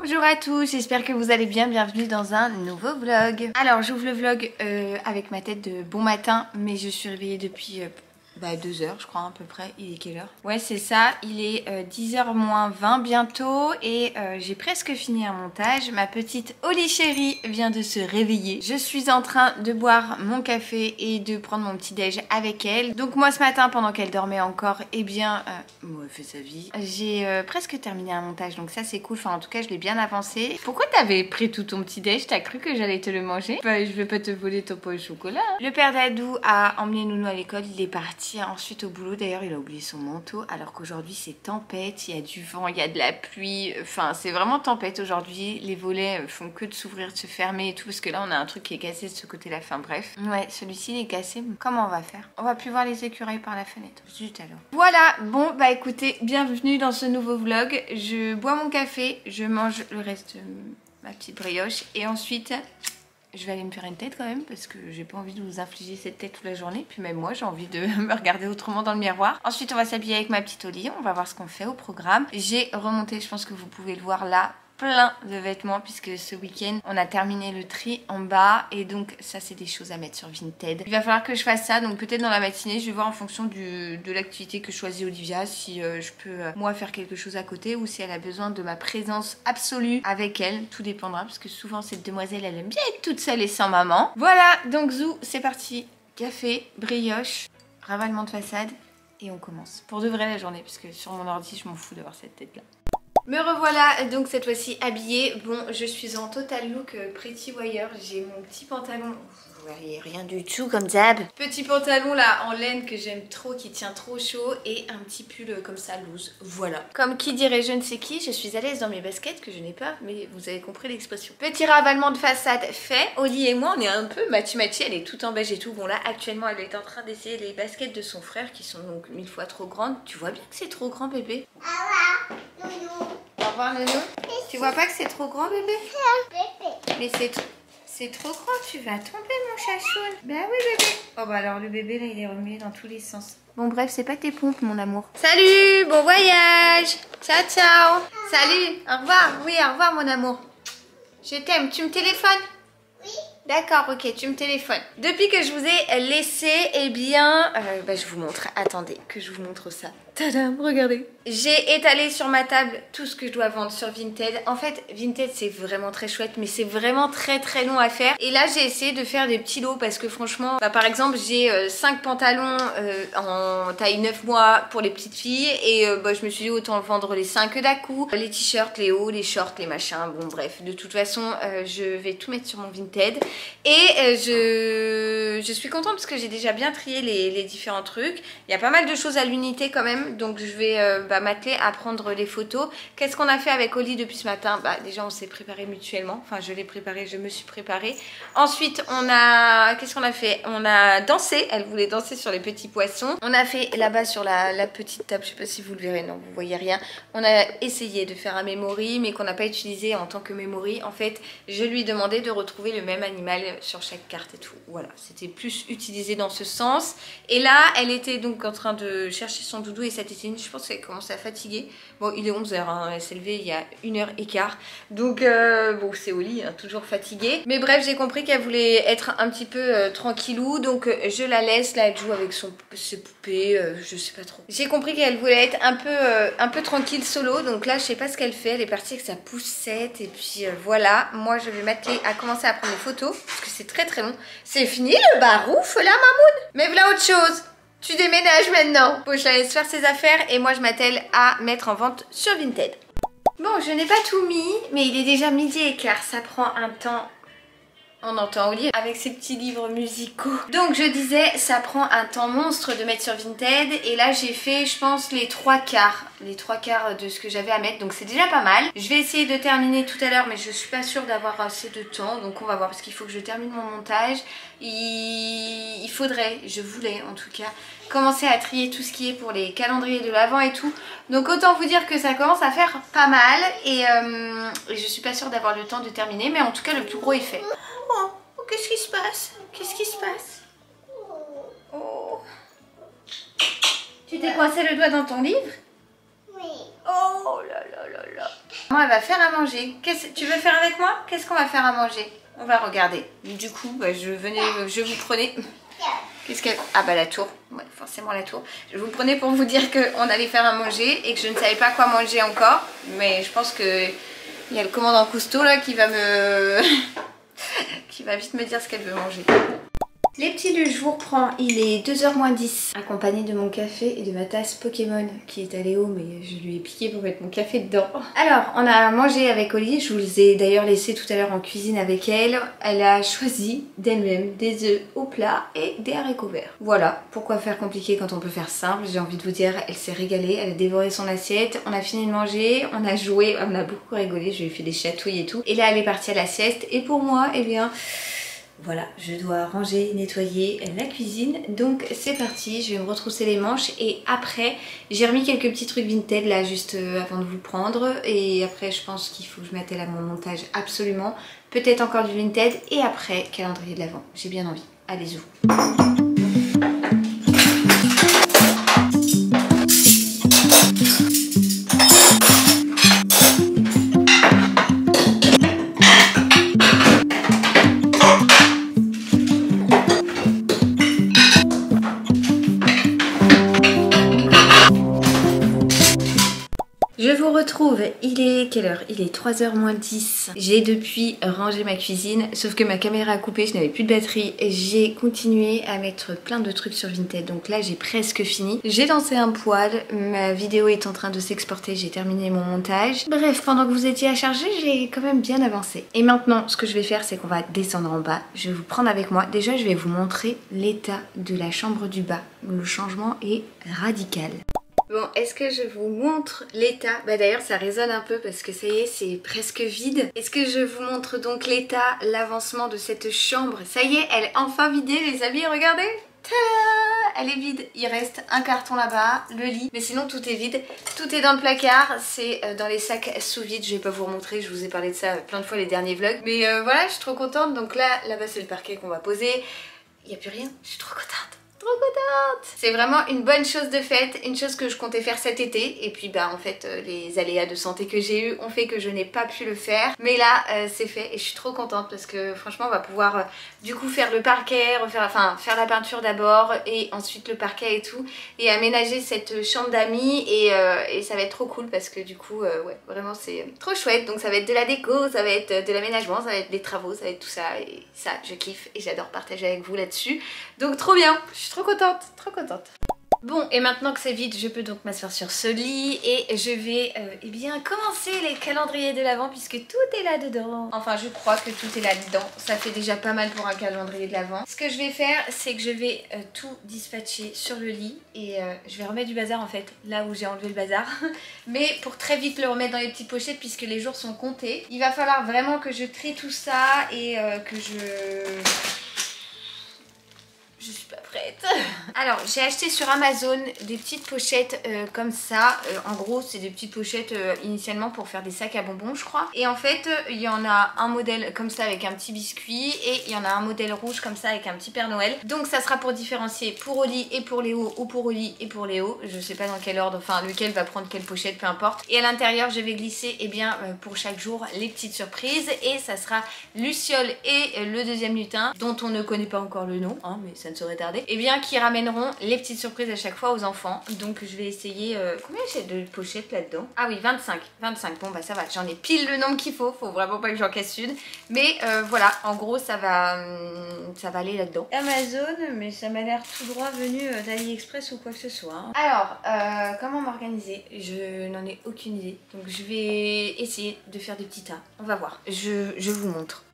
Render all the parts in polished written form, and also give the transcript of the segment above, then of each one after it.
Bonjour à tous, j'espère que vous allez bien, bienvenue dans un nouveau vlog. Alors j'ouvre le vlog avec ma tête de bon matin, mais je suis réveillée depuis 2 heures je crois à peu près. Il est quelle heure? Ouais c'est ça, il est 10h moins 20 bientôt et j'ai presque fini un montage. Ma petite Oli chérie vient de se réveiller. Je suis en train de boire mon café et de prendre mon petit déj avec elle. Donc moi ce matin pendant qu'elle dormait encore, eh bien, elle fait sa vie. J'ai presque terminé un montage donc ça c'est cool, enfin en tout cas je l'ai bien avancé. Pourquoi t'avais pris tout ton petit déj? T'as cru que j'allais te le manger? Bah, je vais pas te voler ton pot au chocolat. Le père d'Adou a emmené Nounou à l'école, il est parti ensuite au boulot. D'ailleurs il a oublié son manteau alors qu'aujourd'hui c'est tempête, il y a du vent, il y a de la pluie, enfin c'est vraiment tempête aujourd'hui. Les volets font que de s'ouvrir, de se fermer et tout parce que là on a un truc qui est cassé de ce côté là, enfin bref. Ouais celui-ci il est cassé, comment on va faire? On va plus voir les écureuils par la fenêtre, juste alors. Voilà, bon bah écoutez, bienvenue dans ce nouveau vlog. Je bois mon café, je mange le reste de ma petite brioche et ensuite je vais aller me faire une tête quand même parce que j'ai pas envie de vous infliger cette tête toute la journée. Puis même moi j'ai envie de me regarder autrement dans le miroir. Ensuite on va s'habiller avec ma petite Oli, on va voir ce qu'on fait au programme. J'ai remonté, je pense que vous pouvez le voir là, plein de vêtements puisque ce week-end on a terminé le tri en bas et donc ça c'est des choses à mettre sur Vinted. Il va falloir que je fasse ça, donc peut-être dans la matinée je vais voir en fonction de l'activité que choisit Olivia si je peux moi faire quelque chose à côté ou si elle a besoin de ma présence absolue avec elle, tout dépendra parce que souvent cette demoiselle elle aime bien être toute seule et sans maman. Voilà, donc zou, c'est parti, café, brioche, ravalement de façade et on commence pour de vrai la journée parce que sur mon ordi je m'en fous d'avoir cette tête là. Me revoilà donc cette fois-ci habillée. Bon, je suis en total look Pretty Wire. J'ai mon petit pantalon. Vous voyez rien du tout comme d'hab. Petit pantalon là en laine que j'aime trop, qui tient trop chaud. Et un petit pull comme ça loose. Voilà. Comme qui dirait je ne sais qui, je suis à l'aise dans mes baskets que je n'ai pas. Mais vous avez compris l'expression. Petit ravalement de façade fait. Oli et moi on est un peu matchy. Elle est toute en beige et tout. Bon là actuellement elle est en train d'essayer les baskets de son frère qui sont donc 1000 fois trop grandes. Tu vois bien que c'est trop grand bébé? Au revoir Nounou. Tu vois pas que c'est trop grand bébé? Mais c'est trop grand, tu vas tomber mon chachoun. Bah oui bébé. Oh bah alors le bébé là il est remué dans tous les sens. Bon bref c'est pas tes pompes mon amour. Salut, bon voyage. Ciao ciao. Salut, au revoir. Oui au revoir mon amour. Je t'aime, tu me téléphones? Oui. D'accord, ok, tu me téléphones. Depuis que je vous ai laissé, eh bien, je vous montre. Attendez, que je vous montre ça. Tadam, regardez. J'ai étalé sur ma table tout ce que je dois vendre sur Vinted. En fait, Vinted, c'est vraiment très chouette, mais c'est vraiment très long à faire. Et là, j'ai essayé de faire des petits lots parce que franchement, par exemple, j'ai 5 pantalons en taille 9 mois pour les petites filles. Et je me suis dit, autant vendre les 5 d'un coup. Les t-shirts, les hauts, les shorts, les machins. Bon, bref, de toute façon, je vais tout mettre sur mon Vinted. Et je suis contente parce que j'ai déjà bien trié les différents trucs. Il y a pas mal de choses à l'unité quand même. Donc je vais m'atteler à prendre les photos. Qu'est-ce qu'on a fait avec Oli depuis ce matin? Déjà on s'est préparé mutuellement. Enfin je l'ai préparé, je me suis préparée. Ensuite on a... Qu'est-ce qu'on a fait? On a dansé. Elle voulait danser sur les petits poissons. On a fait là-bas sur la petite table. Je sais pas si vous le verrez. Non vous voyez rien. On a essayé de faire un memory mais qu'on n'a pas utilisé en tant que memory. En fait je lui demandais de retrouver le même animal sur chaque carte et tout. Voilà, c'était plus utilisé dans ce sens. Et là, elle était donc en train de chercher son doudou et sa tétine. Je pense qu'elle commençait à fatiguer. Bon, il est 11h, hein. Elle s'est levée il y a 1h15. Donc, bon, c'est au lit, hein, toujours fatiguée. Mais bref, j'ai compris qu'elle voulait être un petit peu tranquillou. Donc, je la laisse. Là, elle joue avec ses poupées. Je sais pas trop. J'ai compris qu'elle voulait être un peu tranquille solo. Donc là, je sais pas ce qu'elle fait. Elle est partie avec sa poussette. Et puis, voilà. Moi, je vais m'atteler à commencer à prendre des photos. Parce que c'est très long. C'est fini le barouf là Mamoun? Mais voilà autre chose. Tu déménages maintenant. Bon je la laisse faire ses affaires et moi je m'attelle à mettre en vente sur Vinted. Bon je n'ai pas tout mis mais il est déjà 12h15. Ça prend un temps. On entend Oli avec ses petits livres musicaux. Donc je disais, ça prend un temps monstre de mettre sur Vinted. Et là j'ai fait, je pense, les 3/4. Les 3/4 de ce que j'avais à mettre. Donc c'est déjà pas mal. Je vais essayer de terminer tout à l'heure, mais je suis pas sûre d'avoir assez de temps. Donc on va voir, parce qu'il faut que je termine mon montage. Il faudrait, je voulais en tout cas, commencer à trier tout ce qui est pour les calendriers de l'Avent et tout. Donc autant vous dire que ça commence à faire pas mal. Et je suis pas sûre d'avoir le temps de terminer. Mais en tout cas le plus gros est fait. Oh, qu'est-ce qui se passe? Qu'est-ce qui se passe? Oh. Tu t'es coincé le doigt dans ton livre? Oui. Oh là là là là. Moi, elle va faire à manger. Tu veux faire avec moi? Qu'est-ce qu'on va faire à manger? On va regarder. Du coup, bah, je vous prenais... Qu'est-ce qu'elle... Ah bah la tour. Ouais, forcément la tour. Je vous prenais pour vous dire qu'on allait faire à manger et que je ne savais pas quoi manger encore. Mais je pense que il y a le commandant Cousteau là qui va me... qui va vite me dire ce qu'elle veut manger. Les petits lus, je vous reprends, il est 2h moins 10, accompagné de mon café et de ma tasse Pokémon qui est à Léo, mais je lui ai piqué pour mettre mon café dedans. Alors, on a mangé avec Oli, je vous les ai d'ailleurs laissés tout à l'heure en cuisine avec elle. Elle a choisi d'elle-même des œufs au plat et des haricots verts. Voilà, pourquoi faire compliqué quand on peut faire simple? J'ai envie de vous dire, elle s'est régalée, elle a dévoré son assiette, on a fini de manger, on a joué, on a beaucoup rigolé, je lui ai fait des chatouilles et tout. Et là, elle est partie à la sieste et pour moi, eh bien... Voilà, je dois ranger, nettoyer la cuisine. Donc c'est parti, je vais me retrousser les manches. Et après, j'ai remis quelques petits trucs vintage là juste avant de vous prendre. Et après, je pense qu'il faut que je m'attelle à mon montage absolument. Peut-être encore du vintage. Et après, calendrier de l'Avent. J'ai bien envie. Allez-y. Je vous retrouve, il est quelle heure? Il est 3h moins 10. J'ai depuis rangé ma cuisine, sauf que ma caméra a coupé, je n'avais plus de batterie. J'ai continué à mettre plein de trucs sur Vinted, donc là j'ai presque fini. J'ai lancé un poêle, ma vidéo est en train de s'exporter, j'ai terminé mon montage. Bref, pendant que vous étiez à charger, j'ai quand même bien avancé. Et maintenant, ce que je vais faire, c'est qu'on va descendre en bas. Je vais vous prendre avec moi. Déjà, je vais vous montrer l'état de la chambre du bas. Le changement est radical. Bon, est-ce que je vous montre l'état? Bah d'ailleurs ça résonne un peu parce que ça y est, c'est presque vide. Est-ce que je vous montre donc l'état, l'avancement de cette chambre? Ça y est, elle est enfin vidée les amis, regardez. Elle est vide, il reste un carton là-bas, le lit, mais sinon tout est vide. Tout est dans le placard, c'est dans les sacs sous vide, je vais pas vous remontrer, je vous ai parlé de ça plein de fois les derniers vlogs. Mais voilà, je suis trop contente, donc là-bas c'est le parquet qu'on va poser. Il n'y a plus rien, je suis trop contente. Trop contente! C'est vraiment une bonne chose de faite, une chose que je comptais faire cet été. Et puis bah en fait les aléas de santé que j'ai eu ont fait que je n'ai pas pu le faire. Mais là c'est fait et je suis trop contente parce que franchement on va pouvoir du coup faire le parquet, faire la peinture d'abord et ensuite le parquet et tout. Et aménager cette chambre d'amis et ça va être trop cool parce que du coup ouais vraiment c'est trop chouette. Donc ça va être de la déco, ça va être de l'aménagement, ça va être des travaux, ça va être tout ça. Et ça je kiffe et j'adore partager avec vous là-dessus. Donc trop bien, je suis trop contente, trop contente. Bon, et maintenant que c'est vide, je peux donc m'asseoir sur ce lit et je vais eh bien commencer les calendriers de l'Avent puisque tout est là dedans. Enfin, je crois que tout est là dedans. Ça fait déjà pas mal pour un calendrier de l'Avent. Ce que je vais faire, c'est que je vais tout dispatcher sur le lit et je vais remettre du bazar en fait, là où j'ai enlevé le bazar. Mais pour très vite le remettre dans les petites pochettes puisque les jours sont comptés. Il va falloir vraiment que je trie tout ça et que je suis pas prête. Alors j'ai acheté sur Amazon des petites pochettes comme ça. En gros c'est des petites pochettes initialement pour faire des sacs à bonbons je crois. Et en fait il y en a un modèle comme ça avec un petit biscuit. Et il y en a un modèle rouge comme ça avec un petit Père Noël. Donc ça sera pour différencier pour Oli et pour Léo. Ou pour Oli et pour Léo. Je sais pas dans quel ordre, enfin lequel va prendre quelle pochette, peu importe. Et à l'intérieur je vais glisser bien pour chaque jour les petites surprises. Et ça sera Luciole et le deuxième lutin dont on ne connaît pas encore le nom hein, mais ça ne saurait tarder. Et bien qui ramèneront les petites surprises à chaque fois aux enfants. Donc je vais essayer... Combien j'ai de pochettes là-dedans? Ah oui 25. Bon bah ça va, j'en ai pile le nombre qu'il faut. Faut vraiment pas que j'en casse une. Mais voilà, en gros ça va aller là-dedans. Amazon, mais ça m'a l'air tout droit venu d'AliExpress ou quoi que ce soit. Hein. Alors, comment m'organiser? Je n'en ai aucune idée. Donc je vais essayer de faire des petits tas. On va voir. Je vous montre.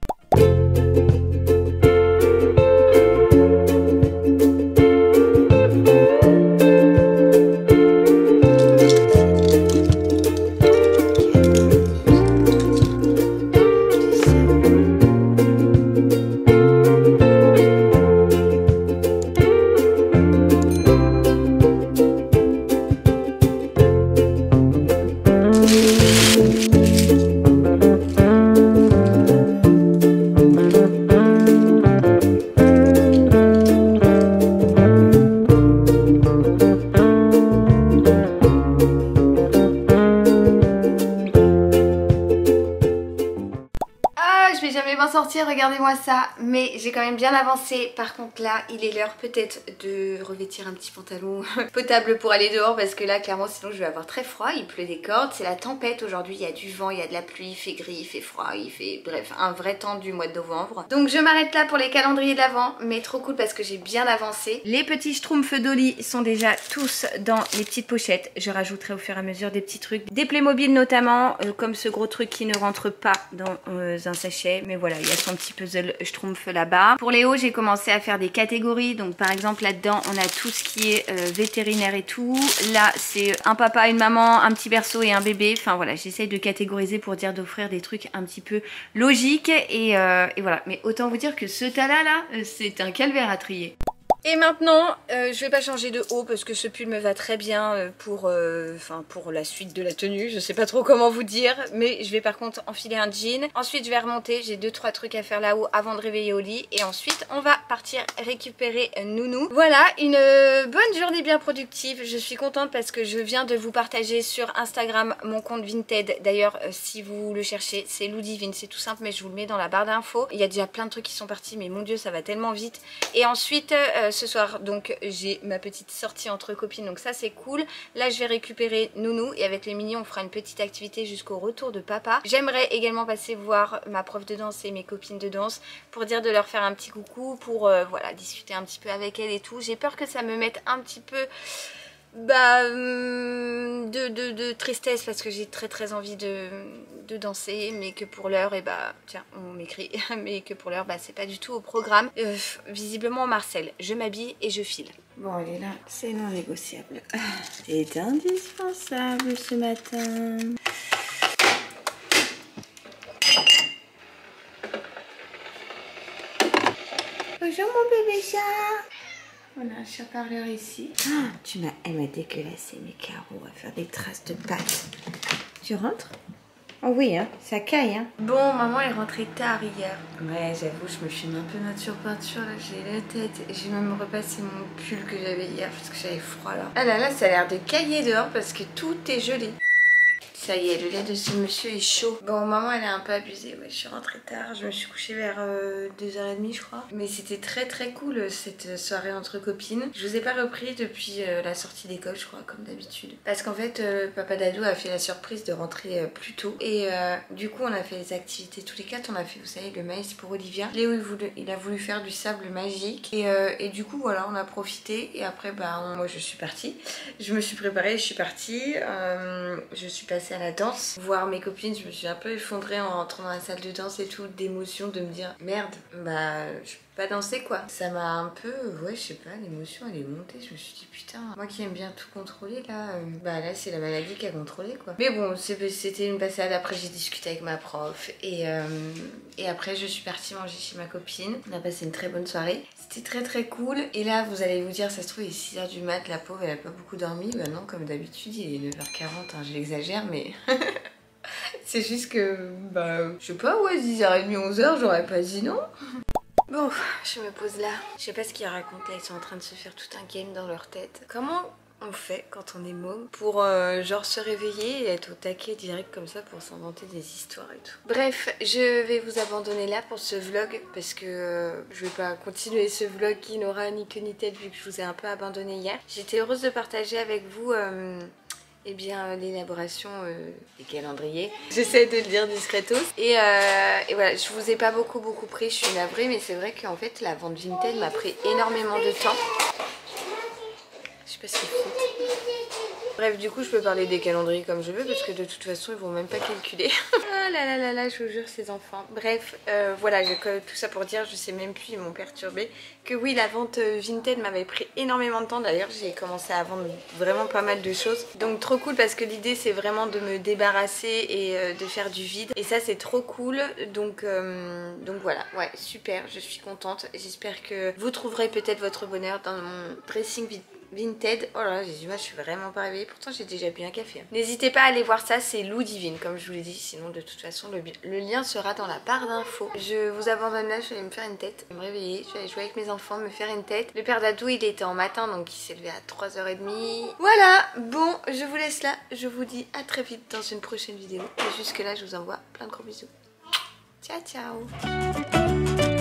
sortir, regardez-moi ça. Mais j'ai quand même bien avancé. Par contre là, il est l'heure peut-être de revêtir un petit pantalon potable pour aller dehors. Parce que là, clairement, sinon je vais avoir très froid. Il pleut des cordes, c'est la tempête aujourd'hui. Il y a du vent, il y a de la pluie, il fait gris, il fait froid, il fait... Bref, un vrai temps du mois de novembre. Donc je m'arrête là pour les calendriers de l'Avent. Mais trop cool parce que j'ai bien avancé. Les petits schtroumpfs d'Oli sont déjà tous dans les petites pochettes. Je rajouterai au fur et à mesure des petits trucs. Des Playmobil notamment, comme ce gros truc qui ne rentre pas dans un sachet. Mais voilà, il y a son petit puzzle schtroumpf là-bas. Pour les hauts, j'ai commencé à faire des catégories. Donc par exemple là-dedans, on a tout ce qui est vétérinaire et tout. Là, c'est un papa, une maman, un petit berceau et un bébé. Enfin voilà, j'essaye de catégoriser pour dire d'offrir des trucs un petit peu logiques. Et voilà, mais autant vous dire que ce tas-là, c'est un calvaire à trier. Et maintenant, je vais pas changer de haut parce que ce pull me va très bien pour la suite de la tenue. Je sais pas trop comment vous dire, mais je vais par contre enfiler un jean. Ensuite, je vais remonter. J'ai 2-3 trucs à faire là-haut avant de réveiller au lit. Et ensuite, on va partir récupérer Nounou. Voilà, une bonne journée bien productive. Je suis contente parce que je viens de vous partager sur Instagram mon compte Vinted. D'ailleurs, si vous le cherchez, c'est Loudivine. C'est tout simple, mais je vous le mets dans la barre d'infos. Il y a déjà plein de trucs qui sont partis, mais mon Dieu, ça va tellement vite. Et ensuite... ce soir donc j'ai ma petite sortie entre copines, donc ça c'est cool. Là je vais récupérer Nounou et avec les minis on fera une petite activité jusqu'au retour de papa. J'aimerais également passer voir ma prof de danse et mes copines de danse pour dire de leur faire un petit coucou, pour voilà, discuter un petit peu avec elles et tout. J'ai peur que ça me mette un petit peu de tristesse parce que j'ai très envie de danser, mais que pour l'heure, et tiens, on m'écrit, mais que pour l'heure, c'est pas du tout au programme. Visiblement, Marcel, je m'habille et je file. Bon, elle est là, c'est non négociable. C'est indispensable ce matin. Bonjour mon bébé chat. On a un chat parleur ici. Ah, elle m'a dégueulassé mes carreaux à faire des traces de pattes. Tu rentres? Oh oui, hein, ça caille, hein. Bon, maman est rentrée tard hier. Ouais, j'avoue, je me filme un peu nature peinture, là, j'ai la tête. J'ai même repassé mon pull que j'avais hier parce que j'avais froid, là. Ah là là, ça a l'air de cailler dehors parce que tout est gelé. Ça y est, le lait de ce monsieur est chaud. Bon, maman, elle est un peu abusée. Ouais, je suis rentrée tard. Je me suis couchée vers 2h30, je crois. Mais c'était très cool cette soirée entre copines. Je vous ai pas repris depuis la sortie d'école, je crois, comme d'habitude. Parce qu'en fait, papa Dadou a fait la surprise de rentrer plus tôt. Et du coup, on a fait les activités tous les quatre. On a fait, vous savez, le maïs pour Olivia. Léo, il a voulu faire du sable magique. Et du coup, voilà, on a profité. Et après, moi, je suis partie. Je me suis préparée, je suis partie. Je suis passée à la danse, voir mes copines. Je me suis un peu effondrée en rentrant dans la salle de danse et tout, d'émotion, de me dire merde, je peux pas danser quoi. Ça m'a un peu, ouais, je sais pas, l'émotion elle est montée. Je me suis dit putain, moi qui aime bien tout contrôler là, là c'est la maladie qui a contrôlé quoi. Mais bon, c'était une passade. Après j'ai discuté avec ma prof et après je suis partie manger chez ma copine. On a passé une très bonne soirée. C'était très cool. Et là vous allez vous dire, ça se trouve il est 6h du mat, la pauvre elle a pas beaucoup dormi. Bah non, comme d'habitude il est 9h40, hein, je l'exagère mais c'est juste que je sais pas, ouais, 10h30, 11h, j'aurais pas dit non. Bon, je me pose là. Je sais pas ce qu'ils racontent là, ils sont en train de se faire tout un game dans leur tête. Comment on fait quand on est môme pour genre se réveiller et être au taquet direct comme ça pour s'inventer des histoires et tout. Bref, je vais vous abandonner là pour ce vlog parce que je vais pas continuer ce vlog qui n'aura ni queue ni tête vu que je vous ai un peu abandonné hier. J'étais heureuse de partager avec vous l'élaboration des calendriers. J'essaie de le dire discretos. Et voilà, je vous ai pas beaucoup pris, je suis navrée, mais c'est vrai qu'en fait la vente Vinted m'a pris énormément de temps. Je sais pas ce qu'ils foutent. Bref, du coup, je peux parler des calendriers comme je veux parce que de toute façon, ils vont même pas calculer. Ah là, je vous jure, ces enfants. Bref, voilà, j'ai tout ça pour dire, je sais même plus, ils m'ont perturbé. Que oui, la vente Vinted m'avait pris énormément de temps. D'ailleurs, j'ai commencé à vendre vraiment pas mal de choses. Donc, trop cool parce que l'idée, c'est vraiment de me débarrasser et de faire du vide. Et ça, c'est trop cool. Donc voilà, ouais, super, je suis contente. J'espère que vous trouverez peut-être votre bonheur dans mon dressing Vinted. Oh là là, j'ai du mal, je suis vraiment pas réveillée. Pourtant, j'ai déjà bu un café. N'hésitez pas à aller voir ça, c'est Loudivine, comme je vous l'ai dit. Sinon, de toute façon, le lien sera dans la barre d'infos. Je vous abandonne là, je vais me faire une tête. Je vais me réveiller, je vais aller jouer avec mes enfants, me faire une tête. Le père Dadou, il était en matin, donc il s'est levé à 3h30. Voilà, bon, je vous laisse là. Je vous dis à très vite dans une prochaine vidéo. Et jusque là, je vous envoie plein de gros bisous. Ciao ciao.